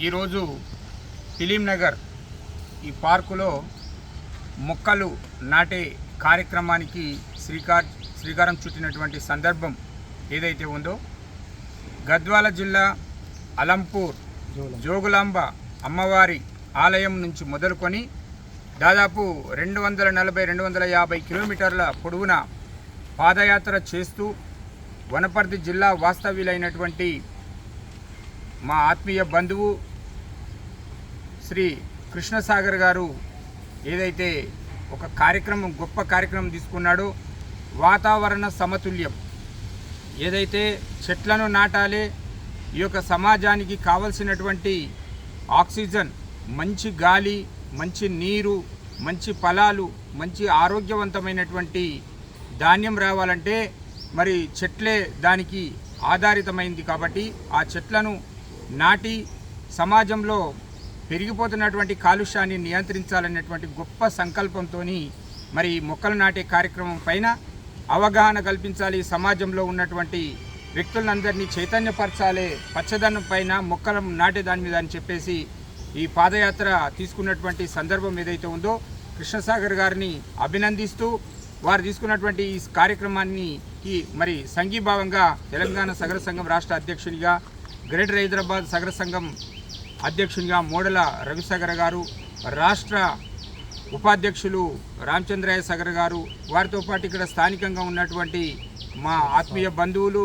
ఈరోజు ఫిలింనగర్ ఈ పార్కులో మొక్కలు నాటే కార్యక్రమానికి శ్రీకారం చుట్టినటువంటి సందర్భం ఏదైతే ఉందో, గద్వాల జిల్లా అలంపూర్ జోగులాంబ అమ్మవారి ఆలయం నుంచి మొదలుకొని దాదాపు 240-250 కిలోమీటర్ల పొడవున పాదయాత్ర చేస్తూ వనపర్తి జిల్లా వాస్తవ్యులైనటువంటి మా ఆత్మీయ బంధువు శ్రీ కృష్ణసాగర్ గారు ఏదైతే ఒక గొప్ప కార్యక్రమం తీసుకున్నాడో, వాతావరణ సమతుల్యం ఏదైతే చెట్లను నాటాలి, ఈ యొక్క సమాజానికి కావలసినటువంటి ఆక్సిజన్, మంచి గాలి, మంచి నీరు, మంచి ఫలాలు, మంచి ఆరోగ్యవంతమైనటువంటి ధాన్యం రావాలంటే మరి చెట్లే దానికి ఆధారితమైంది. కాబట్టి ఆ చెట్లను నాటి సమాజంలో పెరిగిపోతున్నటువంటి కాలుష్యాన్ని నియంత్రించాలనేటువంటి గొప్ప సంకల్పంతో మరి మొక్కలు నాటే కార్యక్రమం పైన అవగాహన కల్పించాలి, సమాజంలో ఉన్నటువంటి వ్యక్తులందరినీ చైతన్యపరచాలి, పచ్చదనం పైన మొక్కలు నాటే దాని మీద అని చెప్పేసి ఈ పాదయాత్ర తీసుకున్నటువంటి సందర్భం ఏదైతే ఉందో, కృష్ణసాగర్ గారిని అభినందిస్తూ వారు తీసుకున్నటువంటి ఈ కార్యక్రమాన్ని మరి సంఘీభావంగా తెలంగాణ సగర సంఘం రాష్ట్ర అధ్యక్షునిగా, గ్రేటర్ హైదరాబాద్ సగర సంఘం అధ్యక్షునిగా మోడల రవిసాగర్ గారు, రాష్ట్ర ఉపాధ్యక్షులు రామచంద్రయ్య సాగర్ గారు, వారితో పాటు ఇక్కడ స్థానికంగా ఉన్నటువంటి మా ఆత్మీయ బంధువులు,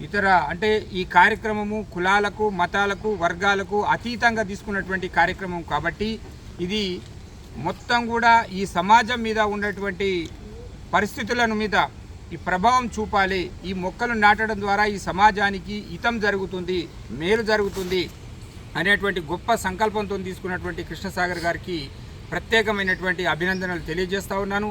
ఇతర అంటే ఈ కార్యక్రమము కులాలకు, మతాలకు, వర్గాలకు అతీతంగా తీసుకున్నటువంటి కార్యక్రమం కాబట్టి ఇది మొత్తం కూడా ఈ సమాజం మీద ఉన్నటువంటి పరిస్థితులను మీద ఈ ప్రభావం చూపాలి. ఈ మొక్కలు నాటడం ద్వారా ఈ సమాజానికి హితం జరుగుతుంది, మేలు జరుగుతుంది అనేటువంటి గొప్ప సంకల్పంతో తీసుకున్నటువంటి కృష్ణసాగర్ గారికి ప్రత్యేకమైనటువంటి అభినందనలు తెలియజేస్తూ ఉన్నాను.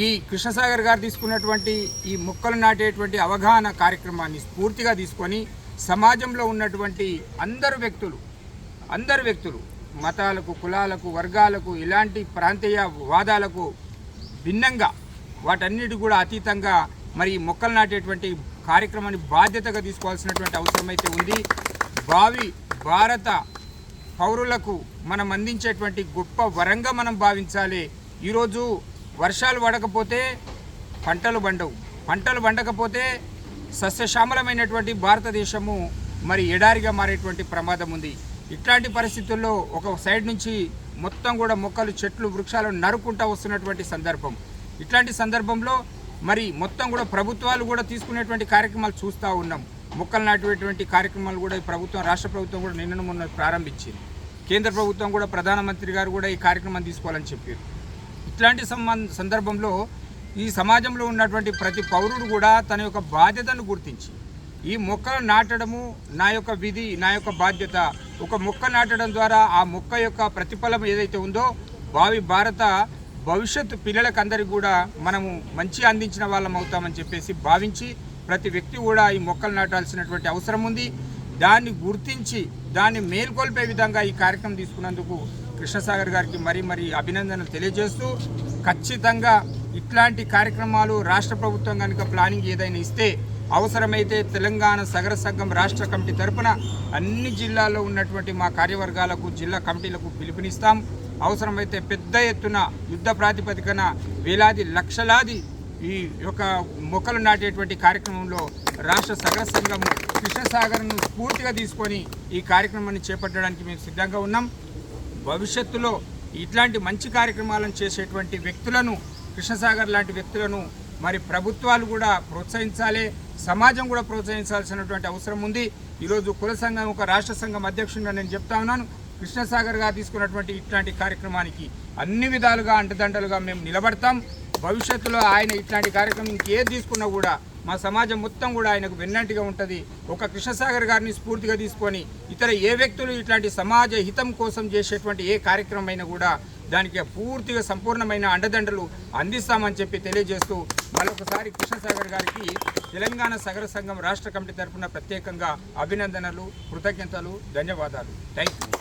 ఈ కృష్ణసాగర్ గారు తీసుకున్నటువంటి ఈ మొక్కలు నాటేటువంటి అవగాహన కార్యక్రమాన్ని స్ఫూర్తిగా తీసుకొని సమాజంలో ఉన్నటువంటి అందరు వ్యక్తులు మతాలకు, కులాలకు, వర్గాలకు, ఇలాంటి ప్రాంతీయ వాదాలకు భిన్నంగా వాటన్నిటి కూడా అతీతంగా మరి మొక్కలు నాటేటువంటి కార్యక్రమాన్ని బాధ్యతగా తీసుకోవాల్సినటువంటి అవసరం అయితే ఉంది. భారత పౌరులకు మనం అందించేటువంటి గొప్ప వరంగా మనం భావించాలి. ఈరోజు వర్షాలు పడకపోతే పంటలు పండకపోతే సస్యశ్యామలమైనటువంటి భారతదేశము మరి ఎడారిగా మారేటువంటి ప్రమాదం ఉంది. ఇట్లాంటి పరిస్థితుల్లో ఒక సైడ్ నుంచి మొత్తం కూడా మొక్కలు, చెట్లు, వృక్షాలను నరుకుంటూ వస్తున్నటువంటి సందర్భం. ఇట్లాంటి సందర్భంలో మరి మొత్తం కూడా ప్రభుత్వాలు కూడా తీసుకునేటువంటి కార్యక్రమాలు చూస్తూ ఉన్నాం. మొక్కలు నాటేటువంటి కార్యక్రమాలు కూడా ఈ ప్రభుత్వం, రాష్ట్ర ప్రభుత్వం కూడా నిన్న మొన్న ప్రారంభించింది. కేంద్ర ప్రభుత్వం కూడా, ప్రధానమంత్రి గారు కూడా ఈ కార్యక్రమాన్ని తీసుకోవాలని చెప్పారు. ఇట్లాంటి సందర్భంలో ఈ సమాజంలో ఉన్నటువంటి ప్రతి పౌరుడు కూడా తన యొక్క బాధ్యతను గుర్తించి ఈ మొక్కలు నాటడము నా యొక్క విధి, నా యొక్క బాధ్యత. ఒక మొక్క నాటడం ద్వారా ఆ మొక్క యొక్క ప్రతిఫలం ఏదైతే ఉందో భారత భవిష్యత్తు పిల్లలకందరికీ కూడా మనము మంచి అందించిన వాళ్ళం అవుతామని చెప్పేసి భావించి ప్రతి వ్యక్తి కూడా ఈ మొక్కలు నాటాల్సినటువంటి అవసరం ఉంది. దాన్ని గుర్తించి దాన్ని మేల్కొల్పే విధంగా ఈ కార్యక్రమం తీసుకున్నందుకు కృష్ణసాగర్ గారికి మరీ అభినందనలు తెలియజేస్తూ, ఖచ్చితంగా ఇట్లాంటి కార్యక్రమాలు రాష్ట్ర ప్రభుత్వం కనుక ప్లానింగ్ ఏదైనా ఇస్తే అవసరమైతే తెలంగాణ సగర సంఘం రాష్ట్ర కమిటీ తరఫున అన్ని జిల్లాల్లో ఉన్నటువంటి మా కార్యవర్గాలకు, జిల్లా కమిటీలకు పిలుపునిస్తాం. అవసరమైతే పెద్ద ఎత్తున యుద్ధ ప్రాతిపదికన వేలాది లక్షలాది ఈ యొక్క మొక్కలు నాటేటువంటి కార్యక్రమంలో రాష్ట్ర సగర సంఘము కృష్ణసాగర్ను స్ఫూర్తిగా తీసుకొని ఈ కార్యక్రమాన్ని చేపట్టడానికి మేము సిద్ధంగా ఉన్నాం. భవిష్యత్తులో ఇట్లాంటి మంచి కార్యక్రమాలను చేసేటువంటి వ్యక్తులను, కృష్ణసాగర్ లాంటి వ్యక్తులను మరి ప్రభుత్వాలు కూడా ప్రోత్సహించాలి, సమాజం కూడా ప్రోత్సహించాల్సినటువంటి అవసరం ఉంది. ఈరోజు కుల సంఘం ఒక రాష్ట్ర సంఘం అధ్యక్షుడిగా నేను చెప్తా ఉన్నాను. కృష్ణసాగర్ గారు తీసుకున్నటువంటి ఇట్లాంటి కార్యక్రమానికి అన్ని విధాలుగా అండదండలుగా మేము నిలబడతాం. భవిష్యత్తులో ఆయన ఇట్లాంటి కార్యక్రమం ఇంకేది తీసుకున్నా కూడా మా సమాజం మొత్తం కూడా ఆయనకు వెన్నంటిగా ఉంటుంది. ఒక కృష్ణసాగర్ గారిని స్ఫూర్తిగా తీసుకొని ఇతర ఏ వ్యక్తులు ఇట్లాంటి సమాజ హితం కోసం చేసేటువంటి ఏ కార్యక్రమం అయినా కూడా దానికి పూర్తిగా సంపూర్ణమైన అండదండలు అందిస్తామని చెప్పి తెలియజేస్తూ మరొకసారి కృష్ణసాగర్ గారికి తెలంగాణ సగర సంఘం రాష్ట్ర కమిటీ తరఫున ప్రత్యేకంగా అభినందనలు, కృతజ్ఞతలు, ధన్యవాదాలు. Thank you.